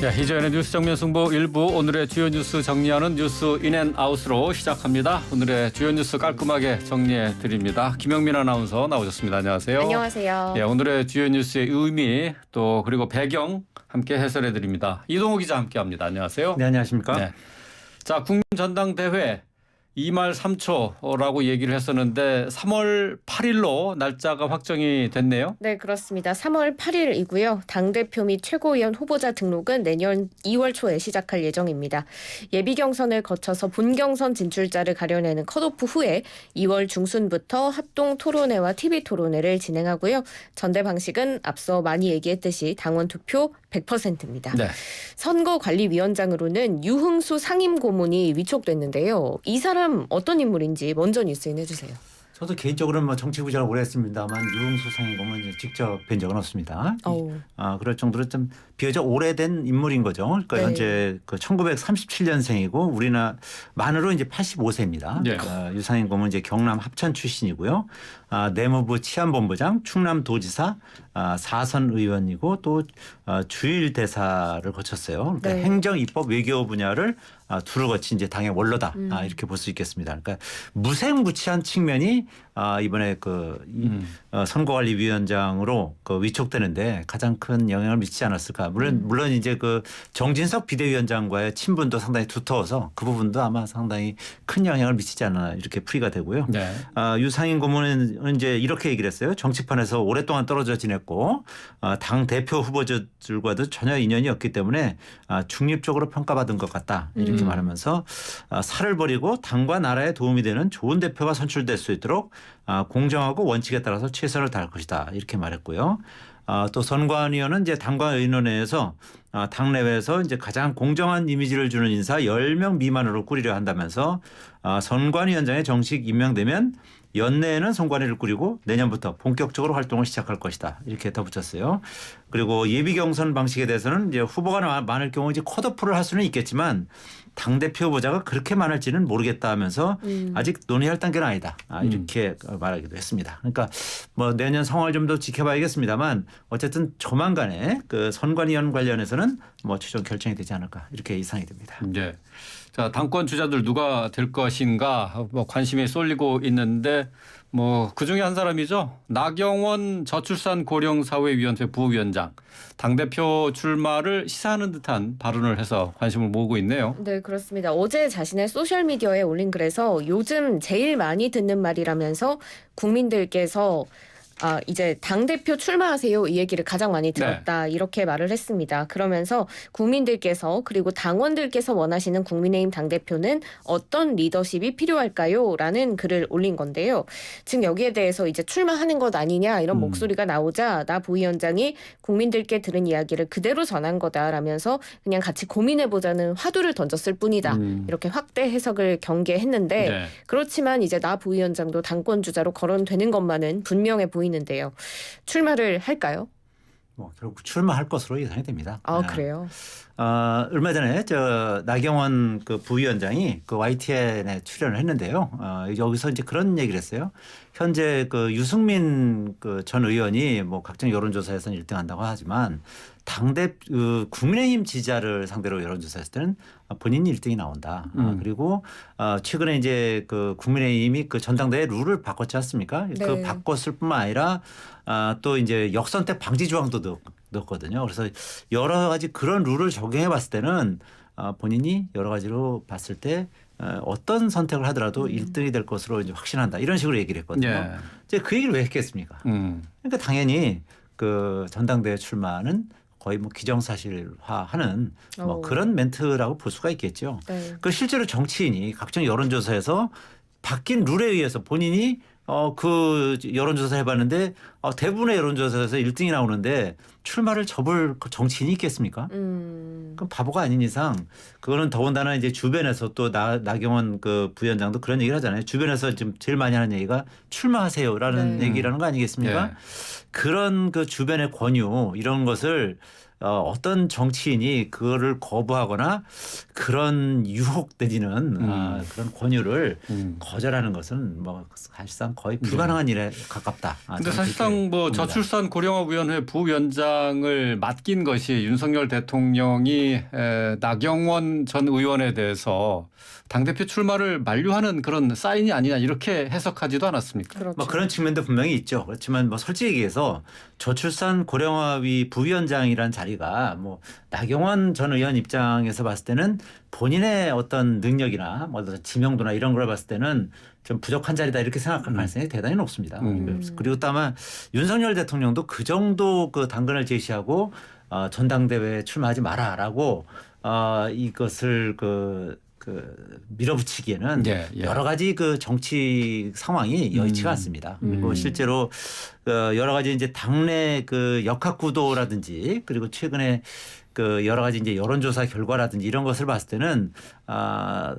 네, 이제는 뉴스 정면 승부 일부 오늘의 주요 뉴스 정리하는 뉴스 인앤아웃으로 시작합니다. 오늘의 주요 뉴스 깔끔하게 정리해 드립니다. 김영민 아나운서 나오셨습니다. 안녕하세요. 안녕하세요. 네, 오늘의 주요 뉴스의 의미 또 그리고 배경 함께 해설해 드립니다. 이동호 기자 함께합니다. 안녕하세요. 네, 안녕하십니까? 네. 자, 국민전당대회 2말 3초라고 얘기를 했었는데 3월 8일로 날짜가 확정이 됐네요. 네, 그렇습니다. 3월 8일이고요. 당대표 및 최고위원 후보자 등록은 내년 2월 초에 시작할 예정입니다. 예비 경선을 거쳐서 본경선 진출자를 가려내는 컷오프 후에 2월 중순부터 합동 토론회와 TV 토론회를 진행하고요. 전대 방식은 앞서 많이 얘기했듯이 당원 투표 100%입니다. 네. 선거관리위원장으로는 유흥수 상임고문이 위촉됐는데요. 이 사람 어떤 인물인지 먼저 뉴스인 해주세요. 저도 개인적으로는 뭐 정치부 잘 오래 했습니다만 유흥수 상임고문 직접 뵌 적은 없습니다. 그럴 정도로 좀 비교적 오래된 인물인 거죠. 그러니까 네. 현재 그 1937년생이고 우리나라 만으로 이제 85세입니다. 네. 유상임고문 이제 경남 합천 출신이고요. 내무부 치안본부장, 충남도지사, 4선 의원이고 또 주일대사를 거쳤어요. 그러니까 네. 행정, 입법, 외교 분야를 두루 거친 이제 당의 원로다 이렇게 볼 수 있겠습니다. 그러니까 무색무취한 측면이 이번에 선거관리위원장으로 위촉되는데 가장 큰 영향을 미치지 않았을까. 물론 이제 정진석 비대위원장과의 친분도 상당히 두터워서 그 부분도 아마 상당히 큰 영향을 미치지 않나 이렇게 풀이가 되고요. 네. 유상임 고문은 이제 이렇게 얘기를 했어요. 정치판에서 오랫동안 떨어져 지냈고 당 대표 후보들과도 전혀 인연이 없기 때문에 중립적으로 평가받은 것 같다 이렇게 말하면서 살을 버리고 당과 나라에 도움이 되는 좋은 대표가 선출될 수 있도록 공정하고 원칙에 따라서 최선을 다할 것이다 이렇게 말했고요. 또 선관위원은 이제 당과 의논회에서 당내외에서 이제 가장 공정한 이미지를 주는 인사 10명 미만으로 꾸리려 한다면서 선관위원장에 정식 임명되면 연내에는 선관위를 꾸리고 내년부터 본격적으로 활동을 시작할 것이다 이렇게 덧붙였어요. 그리고 예비 경선 방식에 대해서는 이제 후보가 많을 경우 이제 컷오프를 할 수는 있겠지만 당 대표 후보자가 그렇게 많을지는 모르겠다 하면서 아직 논의할 단계는 아니다 이렇게 말하기도 했습니다. 그러니까 뭐 내년 상황을 좀 더 지켜봐야겠습니다만 어쨌든 조만간에 선관위원 관련해서는 뭐 최종 결정이 되지 않을까 이렇게 예상이 됩니다. 네. 자, 당권 주자들 누가 될 것인가 관심이 쏠리고 있는데 그중에 한 사람이죠. 나경원 저출산고령사회위원회 부위원장. 당대표 출마를 시사하는 듯한 발언을 해서 관심을 모으고 있네요. 네, 그렇습니다. 어제 자신의 소셜미디어에 올린 글에서 요즘 제일 많이 듣는 말이라면서 국민들께서 이제 당대표 출마하세요 이 얘기를 가장 많이 들었다 이렇게 말을 했습니다. 그러면서 국민들께서 그리고 당원들께서 원하시는 국민의힘 당대표는 어떤 리더십이 필요할까요? 라는 글을 올린 건데요. 즉 여기에 대해서 이제 출마하는 것 아니냐 이런 목소리가 나오자 나 부위원장이 국민들께 들은 이야기를 그대로 전한 거다라면서 그냥 같이 고민해보자는 화두를 던졌을 뿐이다. 이렇게 확대 해석을 경계했는데 네. 그렇지만 이제 나 부위원장도 당권 주자로 거론되는 것만은 분명해 보이는데요. 출마를 할까요? 결국 출마할 것으로 예상이 됩니다. 그래요? 얼마 전에 나경원 부위원장이 YTN에 출연을 했는데요. 여기서 이제 그런 얘기를 했어요. 현재 유승민 전 의원이 각종 여론조사에서는 1등한다고 하지만 국민의힘 지지자를 상대로 여론조사했을 때는 본인이 1등이 나온다. 그리고 최근에 이제 국민의힘이 전당대회 룰을 바꿨지 않습니까? 네. 바꿨을 뿐만 아니라 또 이제 역선택 방지 조항도 넣었거든요. 그래서 여러 가지 그런 룰을 적용해 봤을 때는 본인이 여러 가지로 봤을 때 어떤 선택을 하더라도 1등이 될 것으로 이제 확신한다. 이런 식으로 얘기를 했거든요. 예. 이제 그 얘기를 왜 했겠습니까? 그러니까 당연히 전당대회 출마는 거의 기정사실화하는 그런 멘트라고 볼 수가 있겠죠. 네. 실제로 정치인이 각종 여론조사에서 바뀐 룰에 의해서 본인이 여론조사 해봤는데 대부분의 여론조사에서 1등이 나오는데 출마를 접을 정치인이 있겠습니까? 그럼 바보가 아닌 이상 그거는 더군다나 이제 주변에서 또 나경원 부위원장도 그런 얘기를 하잖아요. 주변에서 지금 제일 많이 하는 얘기가 출마하세요라는 얘기라는 거 아니겠습니까? 예. 그런 주변의 권유 이런 것을 어떤 정치인이 그거를 거부하거나 그런 유혹 내지는 그런 권유를 거절하는 것은 뭐 사실상 거의 불가능한 일에 가깝다. 근데 사실상 뭐 봅니다. 저출산 고령화위원회 부위원장을 맡긴 것이 윤석열 대통령이 나경원 전 의원에 대해서 당대표 출마를 만류하는 그런 사인이 아니냐 이렇게 해석하지도 않았습니까? 그렇죠. 뭐 그런 측면도 분명히 있죠. 그렇지만 뭐 솔직히 얘기해서 저출산 고령화위 부위원장이라는 자리가 뭐 나경원 전 의원 입장에서 봤을 때는 본인의 어떤 능력이나 뭐 지명도나 이런 걸 봤을 때는 좀 부족한 자리다 이렇게 생각할 가능성이 대단히 높습니다. 그리고 또 아마 윤석열 대통령도 그 정도 그 당근을 제시하고 전당대회에 출마하지 마라라고 이것을 밀어붙이기에는 여러 가지 그 정치 상황이 여의치가 않습니다. 그리고 실제로 여러 가지 이제 당내 그 역학 구도라든지 그리고 최근에 그 여러 가지 이제 여론조사 결과라든지 이런 것을 봤을 때는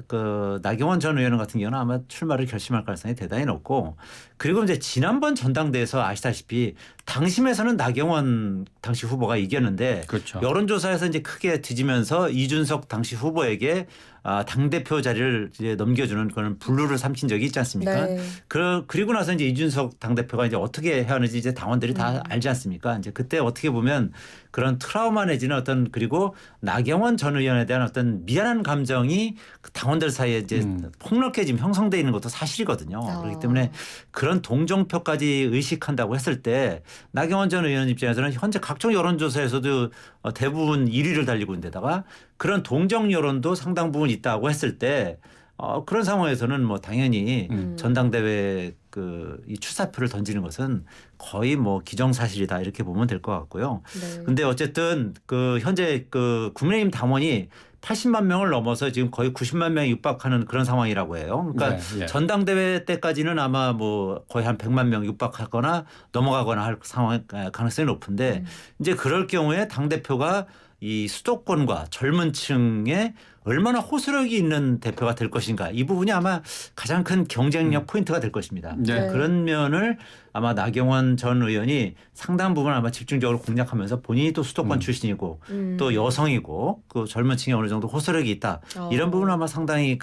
그 나경원 전 의원 같은 경우는 아마 출마를 결심할 가능성이 대단히 높고 그리고 이제 지난번 전당대회에서 아시다시피 당심에서는 나경원 당시 후보가 이겼는데 그렇죠. 여론조사에서 이제 크게 뒤지면서 이준석 당시 후보에게 당대표 자리를 이제 넘겨주는 그런 분루를 삼킨 적이 있지 않습니까? 네. 그리고 나서 이제 이준석 당대표가 이제 어떻게 해야 하는지 이제 당원들이 다 알지 않습니까? 이제 그때 어떻게 보면 그런 트라우마 내지는 어떤 그리고 나경원 전 의원에 대한 어떤 미안한 감정이 그 당원들 사이에 이제 폭넓게 지금 형성되어 있는 것도 사실이거든요. 그렇기 때문에 그런 동정표까지 의식한다고 했을 때 나경원 전 의원 입장에서는 현재 각종 여론조사에서도 대부분 1위를 달리고 있는 데다가 그런 동정 여론도 상당 부분 있다고 했을 때 그런 상황에서는 뭐 당연히 전당대회 이 출사표를 던지는 것은 거의 뭐 기정사실이다 이렇게 보면 될 것 같고요. 네. 근데 어쨌든 그 현재 그 국민의힘 당원이 80만 명을 넘어서 지금 거의 90만 명에 육박하는 그런 상황이라고 해요. 그러니까 전당대회 때까지는 아마 뭐 거의 한 100만 명 육박하거나 넘어가거나 할 상황 가능성이 높은데 이제 그럴 경우에 당대표가 이 수도권과 젊은 층에 얼마나 호소력이 있는 대표가 될 것인가 이 부분이 아마 가장 큰 경쟁력 포인트가 될 것입니다. 네. 그런 면을 아마 나경원 전 의원이 상당 부분 아마 집중적으로 공략하면서 본인이 또 수도권 출신이고 또 여성이고 그 젊은 층에 어느 정도 호소력이 있다. 이런 부분은 아마 상당히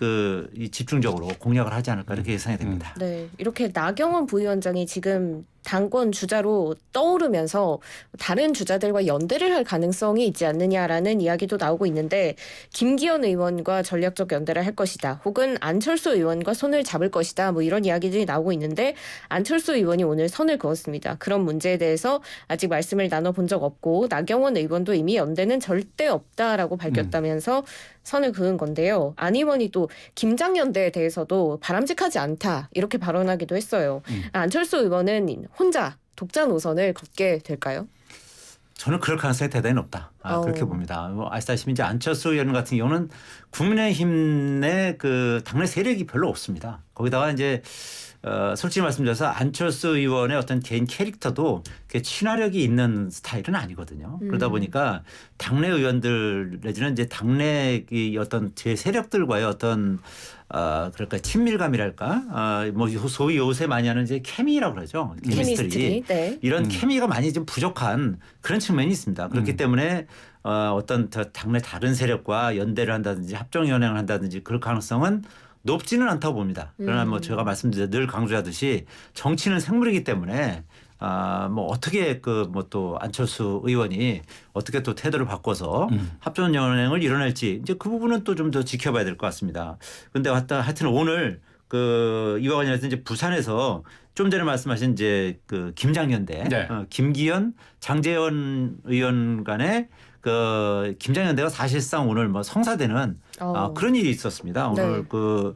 이 집중적으로 공략을 하지 않을까 이렇게 예상이 됩니다. 네, 이렇게 나경원 부위원장이 지금 당권 주자로 떠오르면서 다른 주자들과 연대를 할 가능성이 있지 않느냐라는 이야기도 나오고 있는데 김기현 의원과 전략적 연대를 할 것이다. 혹은 안철수 의원과 손을 잡을 것이다. 뭐 이런 이야기들이 나오고 있는데 안철수 의원이 오늘 선을 그었습니다. 그런 문제에 대해서 아직 말씀을 나눠본 적 없고 나경원 의원도 이미 연대는 절대 없다라고 밝혔다면서 선을 그은 건데요. 안 의원이 또 김장연대에 대해서도 바람직하지 않다 이렇게 발언하기도 했어요. 안철수 의원은 혼자 독자 노선을 걷게 될까요? 저는 그럴 가능성이 대단히 높다. 그렇게 봅니다. 뭐 아시다시피 이제 안철수 의원 같은 경우는 국민의힘 내 그 당내 세력이 별로 없습니다. 거기다가 이제 솔직히 말씀드려서 안철수 의원의 어떤 개인 캐릭터도 친화력이 있는 스타일은 아니거든요. 그러다 보니까 당내 의원들 내지는 이제 당내 어떤 제 세력들과의 어떤 그럴까 친밀감이랄까 뭐 소위 요새 많이 하는 이제 케미라고 그러죠. 케미스트리. 네. 이런 케미가 많이 좀 부족한 그런 측면이 있습니다. 그렇기 때문에 어떤 당내 다른 세력과 연대를 한다든지 합종연행을 한다든지 그럴 가능성은 높지는 않다고 봅니다. 그러나 뭐 제가 말씀드린 늘 강조하듯이 정치는 생물이기 때문에 뭐 어떻게 뭐 또 안철수 의원이 어떻게 또 태도를 바꿔서 합종 연행을 이뤄낼지 이제 그 부분은 또 좀 더 지켜봐야 될 것 같습니다. 그런데 하여튼 오늘 이와 관련해서 이제 부산에서 좀 전에 말씀하신 이제 김장연대, 네. 김기현, 장제원 의원 간의 김장연대가 사실상 오늘 뭐 성사되는 그런 일이 있었습니다. 오늘 네.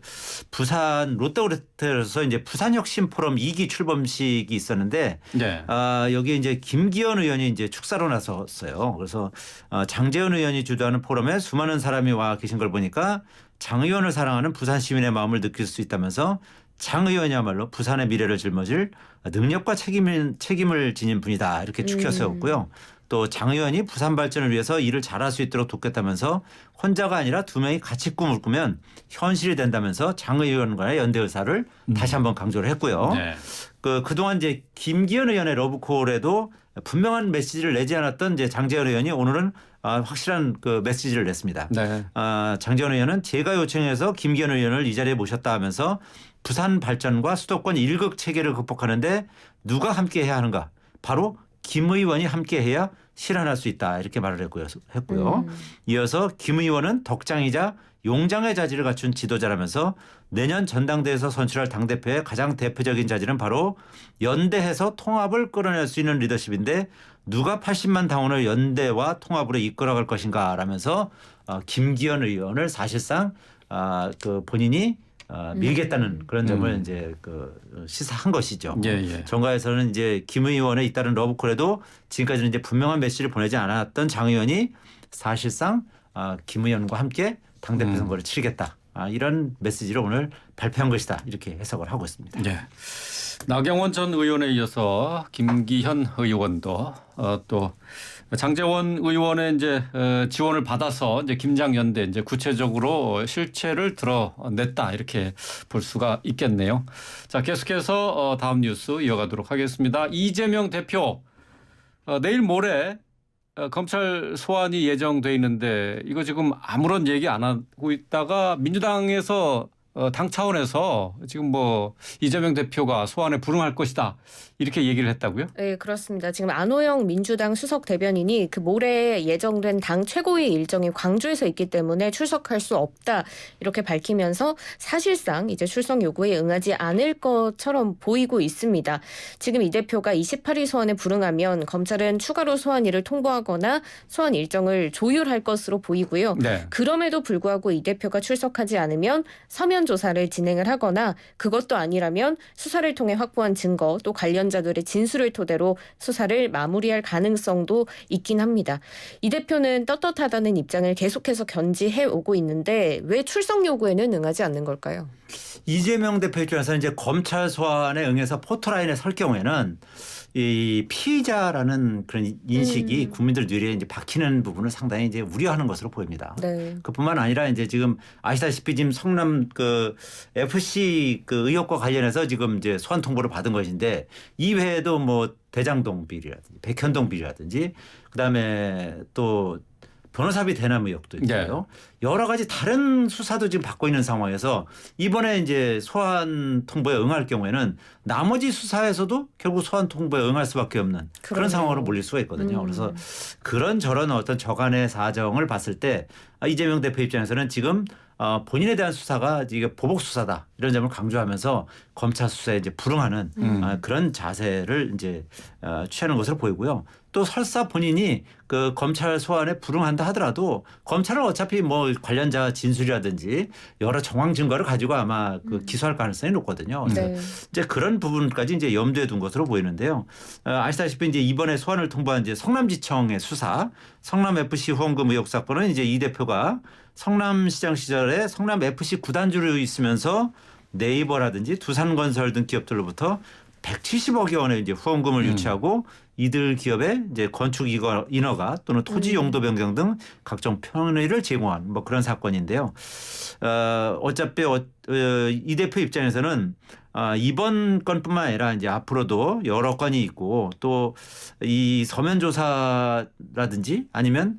부산 롯데호텔에서 이제 부산혁신 포럼 2기 출범식이 있었는데 네. 여기에 이제 김기현 의원이 이제 축사로 나섰어요. 그래서 장제원 의원이 주도하는 포럼에 수많은 사람이 와 계신 걸 보니까 장 의원을 사랑하는 부산 시민의 마음을 느낄 수 있다면서 장 의원이야말로 부산의 미래를 짊어질 능력과 책임을 지닌 분이다 이렇게 축켜 세웠고요. 또 장 의원이 부산 발전을 위해서 일을 잘할 수 있도록 돕겠다면서 혼자가 아니라 두 명이 같이 꿈을 꾸면 현실이 된다면서 장 의원과의 연대 의사를 다시 한번 강조를 했고요. 네. 그동안 이제 김기현 의원의 러브콜에도 분명한 메시지를 내지 않았던 이제 장제원 의원이 오늘은 확실한 그 메시지를 냈습니다. 네. 장제원 의원은 제가 요청해서 김기현 의원을 이 자리에 모셨다 하면서 부산 발전과 수도권 일극 체계를 극복하는데 누가 함께 해야 하는가? 바로 김 의원이 함께 해야 실현할 수 있다. 이렇게 말을 했고요. 이어서 김 의원은 덕장이자 용장의 자질을 갖춘 지도자라면서 내년 전당대회에서 선출할 당대표의 가장 대표적인 자질은 바로 연대해서 통합을 끌어낼 수 있는 리더십인데 누가 80만 당원을 연대와 통합으로 이끌어갈 것인가 라면서 김기현 의원을 사실상 그 본인이 밀겠다는 그런 점을 이제 시사한 것이죠. 예. 정가에서는 이제 김 의원의 잇따른 러브콜에도 지금까지는 이제 분명한 메시지를 보내지 않았던 장 의원이 사실상 김 의원과 함께 당대표 선거를 치르겠다. 이런 메시지를 오늘 발표한 것이다. 이렇게 해석을 하고 있습니다. 예. 나경원 전 의원에 이어서 김기현 의원도 또 장제원 의원의 이제 지원을 받아서 이제 김장연대 이제 구체적으로 실체를 드러냈다 이렇게 볼 수가 있겠네요. 자, 계속해서 다음 뉴스 이어가도록 하겠습니다. 이재명 대표 내일 모레 검찰 소환이 예정돼 있는데 이거 지금 아무런 얘기 안 하고 있다가 민주당에서 당 차원에서 지금 뭐 이재명 대표가 소환에 불응할 것이다 이렇게 얘기를 했다고요? 네, 그렇습니다. 지금 안호영 민주당 수석 대변인이 그 모레 예정된 당 최고위 일정이 광주에서 있기 때문에 출석할 수 없다 이렇게 밝히면서 사실상 이제 출석 요구에 응하지 않을 것처럼 보이고 있습니다. 지금 이 대표가 28일 소환에 불응하면 검찰은 추가로 소환일을 통보하거나 소환 일정을 조율할 것으로 보이고요. 네. 그럼에도 불구하고 이 대표가 출석하지 않으면 서면 조사를 진행을 하거나 그것도 아니라면 수사를 통해 확보한 증거 또 관련자들의 진술을 토대로 수사를 마무리할 가능성도 있긴 합니다. 이 대표는 떳떳하다는 입장을 계속해서 견지해 오고 있는데 왜 출석 요구에는 응하지 않는 걸까요? 이재명 대표 입장에서 이제 검찰 소환에 응해서 포토라인에 설 경우에는 이 피의자라는 그런 인식이 국민들 뇌리에 이제 박히는 부분을 상당히 이제 우려하는 것으로 보입니다. 네. 그뿐만 아니라 이제 지금 아시다시피 지금 성남 FC 의혹과 관련해서 지금 이제 소환 통보를 받은 것인데 이외에도 뭐 대장동 비리라든지 백현동 비리라든지 그다음에 또 변호사비 대남 의혹도 있어요. 여러 가지 다른 수사도 지금 받고 있는 상황에서 이번에 이제 소환 통보에 응할 경우에는 나머지 수사에서도 결국 소환 통보에 응할 수밖에 없는 그런 상황으로 몰릴 수가 있거든요. 그래서 그런 저런 어떤 저간의 사정을 봤을 때 이재명 대표 입장에서는 지금 본인에 대한 수사가 이게 보복 수사다 이런 점을 강조하면서 검찰 수사에 이제 불응하는 그런 자세를 이제 취하는 것으로 보이고요. 또 설사 본인이 그 검찰 소환에 불응한다 하더라도 검찰은 어차피 뭐 관련자 진술이라든지 여러 정황 증거를 가지고 아마 그 기소할 가능성이 높거든요. 그래서 네. 이제 그런 부분까지 이제 염두에 둔 것으로 보이는데요. 아시다시피 이제 이번에 소환을 통보한 이제 성남지청의 수사, 성남 FC 후원금 의혹 사건은 이제 이 대표가 성남시장 시절에 성남 FC 구단주로 있으면서 네이버라든지 두산건설 등 기업들로부터 170억여 원의 이제 후원금을 유치하고 이들 기업에 이제 건축 인허가 또는 토지 용도 변경 등 각종 편의를 제공한 뭐 그런 사건인데요. 어차피 이 대표 입장에서는 이번 건뿐만 아니라 이제 앞으로도 여러 건이 있고 또 이 서면 조사라든지 아니면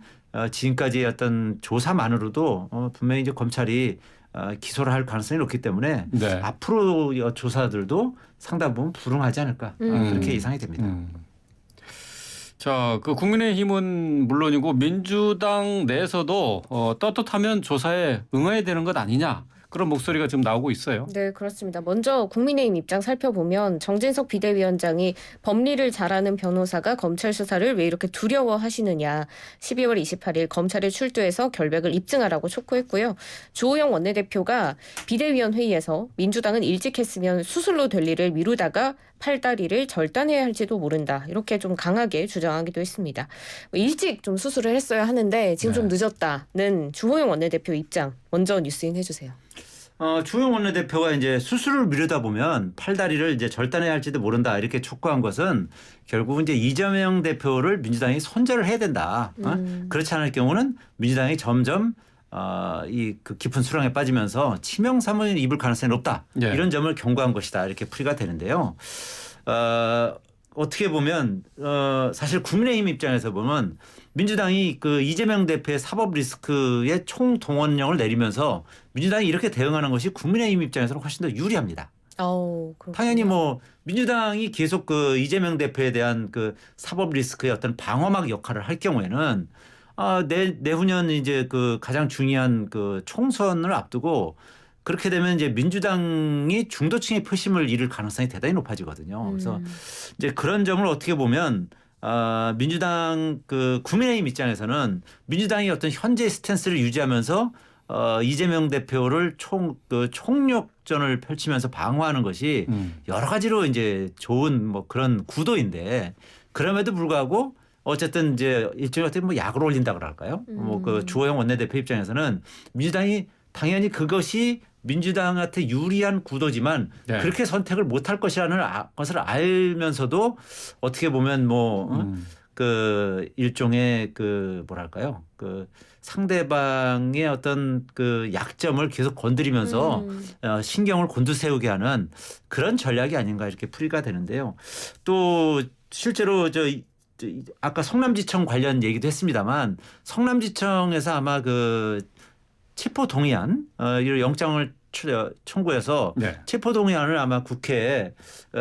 지금까지의 어떤 조사만으로도 분명히 이제 검찰이 기소를 할 가능성이 높기 때문에 네. 앞으로 조사들도 상당 부분 불응하지 않을까 그렇게 예상이 됩니다. 자, 그 국민의힘은 물론이고 민주당 내에서도 떳떳하면 조사에 응해야 되는 것 아니냐 그런 목소리가 지금 나오고 있어요. 네, 그렇습니다. 먼저 국민의힘 입장 살펴보면 정진석 비대위원장이 법리를 잘하는 변호사가 검찰 수사를 왜 이렇게 두려워하시느냐. 12월 28일 검찰에 출두해서 결백을 입증하라고 촉구했고요. 주호영 원내대표가 비대위원 회의에서 민주당은 일찍 했으면 수술로 될 일을 미루다가 팔다리를 절단해야 할지도 모른다. 이렇게 좀 강하게 주장하기도 했습니다. 일찍 좀 수술을 했어야 하는데 지금 좀 늦었다는 주호영 원내대표 입장 먼저 뉴스인 해주세요. 주호영 원내대표가 이제 수술을 미루다 보면 팔다리를 이제 절단해야 할지도 모른다 이렇게 촉구한 것은 결국은 이제 이재명 대표를 민주당이 손절을 해야 된다. 그렇지 않을 경우는 민주당이 점점 이 그 깊은 수렁에 빠지면서 치명 사문을 입을 가능성이 높다. 예. 이런 점을 경고한 것이다. 이렇게 풀이가 되는데요. 어떻게 보면 사실 국민의힘 입장에서 보면 민주당이 그 이재명 대표의 사법 리스크의 총동원령을 내리면서 민주당이 이렇게 대응하는 것이 국민의힘 입장에서는 훨씬 더 유리합니다. 그렇군요. 당연히 뭐 민주당이 계속 그 이재명 대표에 대한 그 사법 리스크의 어떤 방어막 역할을 할 경우에는 내후년 이제 그 가장 중요한 그 총선을 앞두고 그렇게 되면 이제 민주당이 중도층의 표심을 잃을 가능성이 대단히 높아지거든요. 그래서 이제 그런 점을 어떻게 보면 민주당 그 국민의힘 입장에서는 민주당이 어떤 현재 스탠스를 유지하면서 이재명 대표를 총력전을 펼치면서 방어하는 것이 여러 가지로 이제 좋은 뭐 그런 구도인데 그럼에도 불구하고 어쨌든 이제 일종의 어떻게 뭐 약을 올린다 그럴까요? 뭐 그 주호영 원내대표 입장에서는 민주당이 당연히 그것이 민주당한테 유리한 구도지만 네. 그렇게 선택을 못할 것이라는 것을 알면서도 어떻게 보면 그 일종의 그 뭐랄까요? 그 상대방의 어떤 그 약점을 계속 건드리면서 신경을 곤두세우게 하는 그런 전략이 아닌가 이렇게 풀이가 되는데요. 또 실제로 아까 성남지청 관련 얘기도 했습니다만 성남지청에서 아마 그 체포 동의안 이 영장을 청구해서 네. 체포 동의안을 아마 국회에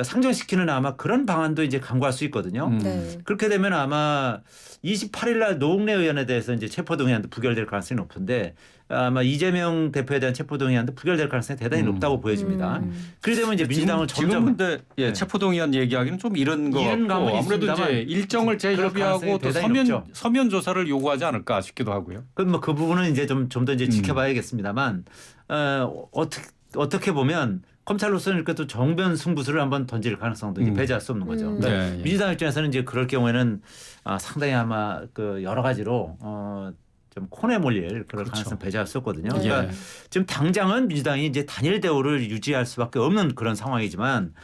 상정시키는 아마 그런 방안도 이제 강구할 수 있거든요. 네. 그렇게 되면 아마 28일 날 노웅래 의원에 대해서 이제 체포 동의안도 부결될 가능성이 높은데 아마 이재명 대표에 대한 체포 동의안도 부결될 가능성이 대단히 높다고 보여집니다. 그렇게 되면 이제 민주당을 지금 점점 근데 예, 네. 체포동의안 얘기하기는 좀 이른 것 이른 같고 감은 아무래도 있습니다만 이제 일정을 그럴 재협의하고 가능성이 또 대단히 높죠. 서면 조사를 요구하지 않을까 싶기도 하고요. 그 부분은 이제 좀 더 이제 지켜봐야겠습니다만 어떻게 보면 검찰로서는 이렇게 또 정변 승부수를 한번 던질 가능성도 이제 배제할 수 없는 거죠. 그러니까 네, 예. 민주당 입장에서는 이제 그럴 경우에는 상당히 아마 그 여러 가지로 좀 콘에 몰릴 그럴 그렇죠. 가능성 배제할 수 없거든요. 네. 그러니까 예. 지금 당장은 민주당이 이제 단일 대우를 유지할 수밖에 없는 그런 상황이지만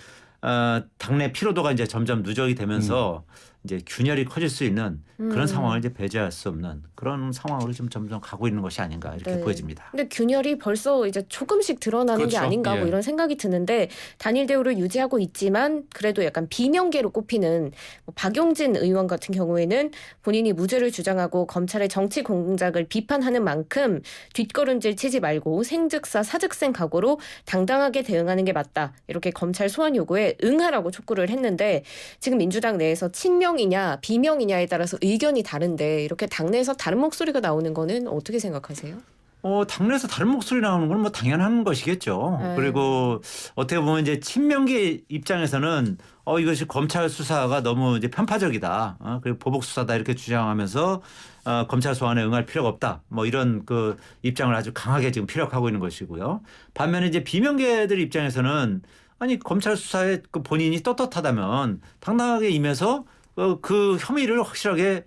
당내 피로도가 이제 점점 누적이 되면서 이제 균열이 커질 수 있는 그런 상황을 이제 배제할 수 없는 그런 상황으로 좀 점점 가고 있는 것이 아닌가 이렇게 네. 보여집니다. 근데 균열이 벌써 이제 조금씩 드러나는 게 그렇죠. 아닌가 뭐 예. 이런 생각이 드는데 단일 대우를 유지하고 있지만 그래도 약간 비명계로 꼽히는 뭐 박용진 의원 같은 경우에는 본인이 무죄를 주장하고 검찰의 정치 공작을 비판하는 만큼 뒷걸음질 치지 말고 생즉사 사즉생 각오로 당당하게 대응하는 게 맞다. 이렇게 검찰 소환 요구에 응하라고 촉구를 했는데 지금 민주당 내에서 친명이냐 비명이냐에 따라서 의견이 다른데 이렇게 당내에서 다른 목소리가 나오는 거는 어떻게 생각하세요? 당내에서 다른 목소리 나오는 건 뭐 당연한 것이겠죠. 네. 그리고 어떻게 보면 이제 친명계 입장에서는 이것이 검찰 수사가 너무 이제 편파적이다. 그리고 보복 수사다 이렇게 주장하면서 검찰 소환에 응할 필요가 없다. 뭐 이런 그 입장을 아주 강하게 지금 피력하고 있는 것이고요. 반면에 이제 비명계들 입장에서는 아니 검찰 수사에 그 본인이 떳떳하다면 당당하게 임해서 그 혐의를 확실하게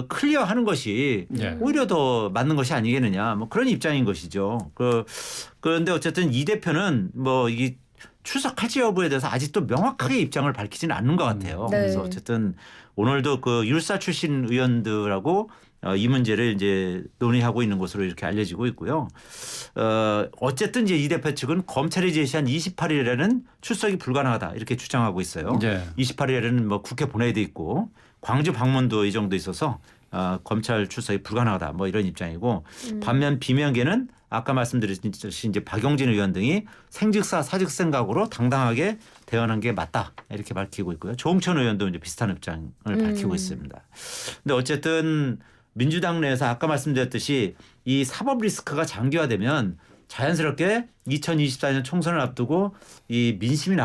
클리어하는 것이 예. 오히려 더 맞는 것이 아니겠느냐 뭐 그런 입장인 것이죠. 그런데 어쨌든 이 대표는 뭐 이 출석할지 여부에 대해서 아직도 명확하게 입장을 밝히지는 않는 것 같아요. 네. 그래서 어쨌든 오늘도 그 율사 출신 의원들하고 이 문제를 이제 논의하고 있는 것으로 이렇게 알려지고 있고요. 어쨌든 이제 이 대표 측은 검찰이 제시한 28일에는 출석이 불가능하다 이렇게 주장하고 있어요. 예. 28일에는 뭐 국회 본회의도 있고 광주 방문도 이 정도 있어서 검찰 출석이 불가능하다 뭐 이런 입장이고 반면 비명계는 아까 말씀드렸듯이 이제 박용진 의원 등이 생즉사 사즉생 각오로 당당하게 대응하는 게 맞다 이렇게 밝히고 있고요. 조홍천 의원도 이제 비슷한 입장을 밝히고 있습니다. 근데 어쨌든 민주당 내에서 아까 말씀드렸듯이 이 사법 리스크가 장기화되면 자연스럽게 2024년 총선을 앞두고 이 민심이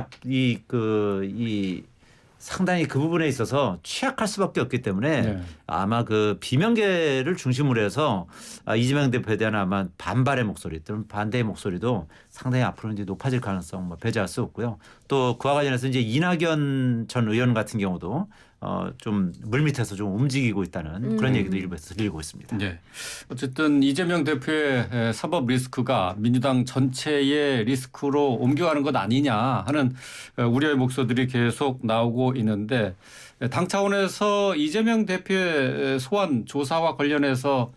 상당히 그 부분에 있어서 취약할 수밖에 없기 때문에 네. 아마 그 비명계를 중심으로 해서 이재명 대표에 대한 아마 반발의 목소리 또는 반대의 목소리도 상당히 앞으로 이제 높아질 가능성 뭐 배제할 수 없고요. 또 그와 관련해서 이제 이낙연 전 의원 같은 경우도 좀 물밑에서 좀 움직이고 있다는 그런 얘기도 일부에서 들리고 있습니다. 네. 어쨌든 이재명 대표의 사법 리스크가 민주당 전체의 리스크로 옮겨가는 것 아니냐 하는 우려의 목소리들이 계속 나오고 있는데 당 차원에서 이재명 대표의 소환 조사와 관련해서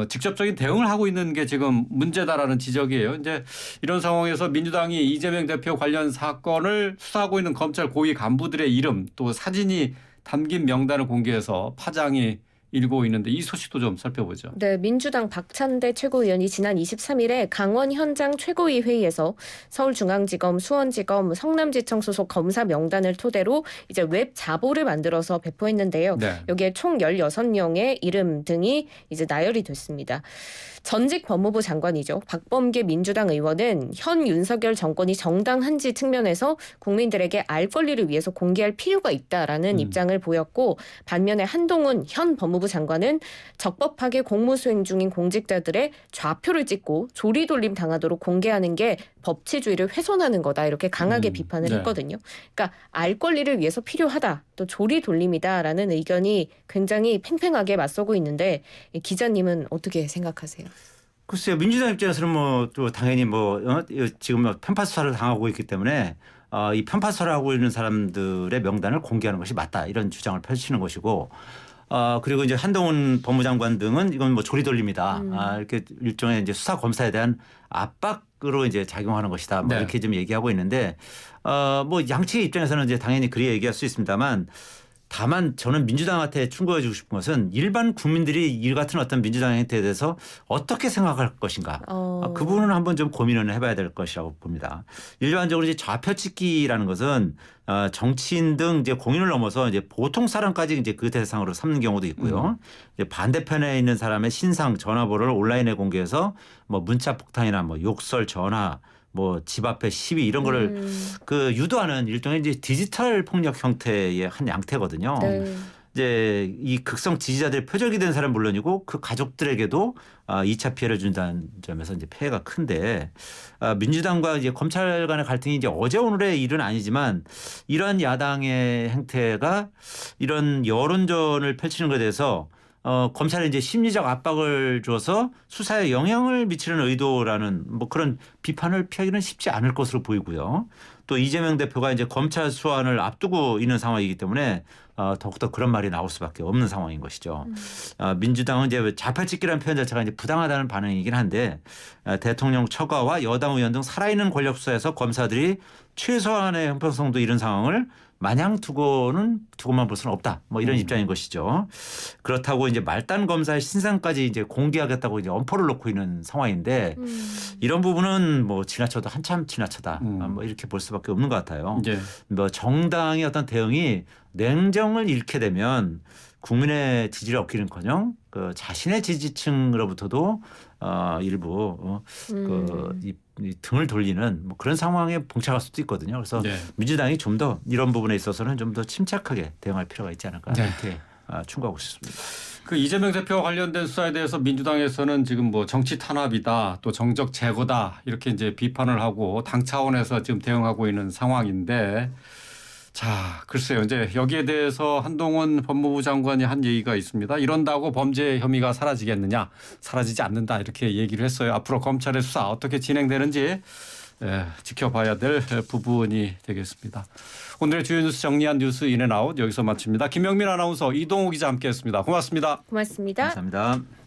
직접적인 대응을 하고 있는 게 지금 문제다라는 지적이에요. 이제 이런 상황에서 민주당이 이재명 대표 관련 사건을 수사하고 있는 검찰 고위 간부들의 이름 또 사진이 담긴 명단을 공개해서 파장이 일고 있는데 이 소식도 좀 살펴보죠. 네, 민주당 박찬대 최고위원이 지난 23일에 강원 현장 최고위 회의에서 서울중앙지검, 수원지검, 성남지청 소속 검사 명단을 토대로 이제 웹 자보를 만들어서 배포했는데요. 네. 여기에 총 16명의 이름 등이 이제 나열이 됐습니다. 전직 법무부 장관이죠. 박범계 민주당 의원은 현 윤석열 정권이 정당한지 측면에서 국민들에게 알 권리를 위해서 공개할 필요가 있다라는 입장을 보였고 반면에 한동훈 현 법무부 장관은 적법하게 공무 수행 중인 공직자들의 좌표를 찍고 조리돌림 당하도록 공개하는 게 법치주의를 훼손하는 거다 이렇게 강하게 비판을 네. 했거든요. 그러니까 알 권리를 위해서 필요하다 또 조리돌림이다라는 의견이 굉장히 팽팽하게 맞서고 있는데 기자님은 어떻게 생각하세요? 글쎄요, 민주당 입장에서는 뭐 또 당연히 지금 편파 수사를 당하고 있기 때문에 이 편파 수사를 하고 있는 사람들의 명단을 공개하는 것이 맞다 이런 주장을 펼치는 것이고. 그리고 이제 한동훈 법무장관 등은 이건 뭐 조리돌림이다. 이렇게 일종의 이제 수사 검사에 대한 압박으로 이제 작용하는 것이다. 뭐 네. 이렇게 좀 얘기하고 있는데 뭐 양측의 입장에서는 이제 당연히 그리 얘기할 수 있습니다만 다만 저는 민주당한테 충고해주고 싶은 것은 일반 국민들이 이 같은 어떤 민주당 행태에 대해서 어떻게 생각할 것인가. 그 부분은 한번 좀 고민을 해봐야 될 것이라고 봅니다. 일반적으로 이제 좌표 찍기라는 것은 정치인 등 이제 공인을 넘어서 이제 보통 사람까지 이제 그 대상으로 삼는 경우도 있고요. 이제 반대편에 있는 사람의 신상, 전화번호를 온라인에 공개해서 뭐 문자 폭탄이나 뭐 욕설, 전화, 뭐 집 앞에 시위 이런 거를 그 유도하는 일종의 이제 디지털 폭력 형태의 한 양태거든요. 네. 이제 이 극성 지지자들의 표적이 된 사람 물론이고 그 가족들에게도 2차 피해를 준다는 점에서 이제 폐해가 큰데 민주당과 이제 검찰 간의 갈등이 이제 어제 오늘의 일은 아니지만 이러한 야당의 행태가 이런 여론전을 펼치는 것에 대해서 검찰에 이제 심리적 압박을 줘서 수사에 영향을 미치는 의도라는 뭐 그런 비판을 피하기는 쉽지 않을 것으로 보이고요. 또 이재명 대표가 이제 검찰 수환을 앞두고 있는 상황이기 때문에 더욱더 그런 말이 나올 수밖에 없는 상황인 것이죠. 민주당은 이제 좌표찍기라는 표현 자체가 이제 부당하다는 반응이긴 한데 대통령 처가와 여당 의원 등 살아있는 권력 수사에서 검사들이 최소한의 형평성도 이런 상황을 마냥 두고만 볼 수는 없다. 뭐 이런 입장인 것이죠. 그렇다고 이제 말단 검사의 신상까지 이제 공개하겠다고 이제 엄포를 놓고 있는 상황인데 이런 부분은 뭐 지나쳐도 한참 지나쳐다. 뭐 이렇게 볼 수밖에 없는 것 같아요. 네. 뭐 정당의 어떤 대응이 냉정을 잃게 되면 국민의 지지를 얻기는커녕 그 자신의 지지층으로부터도 일부 이 등을 돌리는 뭐 그런 상황에 봉착할 수도 있거든요. 그래서 네. 민주당이 좀 더 이런 부분에 있어서는 좀 더 침착하게 대응할 필요가 있지 않을까 네. 이렇게 충고하고 싶습니다. 그 이재명 대표와 관련된 수사에 대해서 민주당에서는 지금 뭐 정치 탄압이다 또 정적 제거다 이렇게 이제 비판을 하고 당 차원에서 지금 대응하고 있는 상황인데 자, 글쎄요. 이제 여기에 대해서 한동훈 법무부 장관이 한 얘기가 있습니다. 이런다고 범죄 혐의가 사라지겠느냐? 사라지지 않는다. 이렇게 얘기를 했어요. 앞으로 검찰의 수사 어떻게 진행되는지 지켜봐야 될 부분이 되겠습니다. 오늘의 주요 뉴스 정리한 뉴스 인앤아웃 여기서 마칩니다. 김영민 아나운서 이동우 기자 함께했습니다. 고맙습니다. 고맙습니다. 감사합니다.